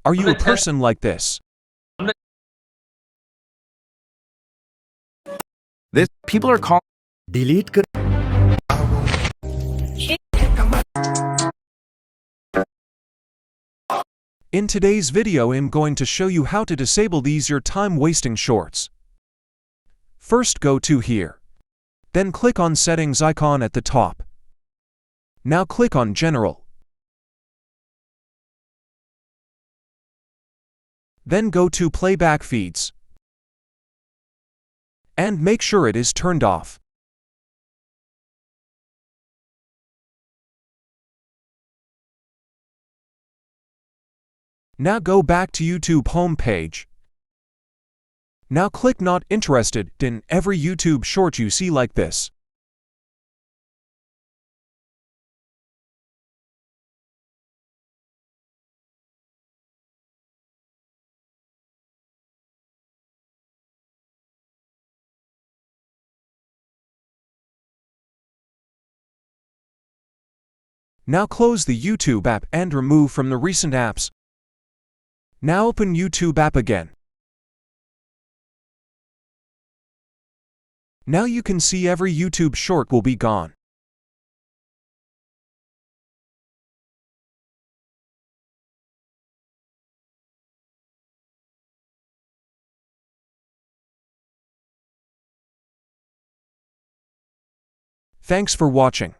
Are you a person like this? This people are calling. Delete कर In today's video, I'm going to show you how to disable these your time-wasting shorts. First, go to here. Then click on Settings icon at the top. Now click on General. Then go to Playback Feeds. And make sure it is turned off. Now go back to YouTube homepage. Now click Not Interested in every YouTube short you see like this. Now close the YouTube app and remove from the recent apps. Now open YouTube app again. Now you can see every YouTube short will be gone. Thanks for watching.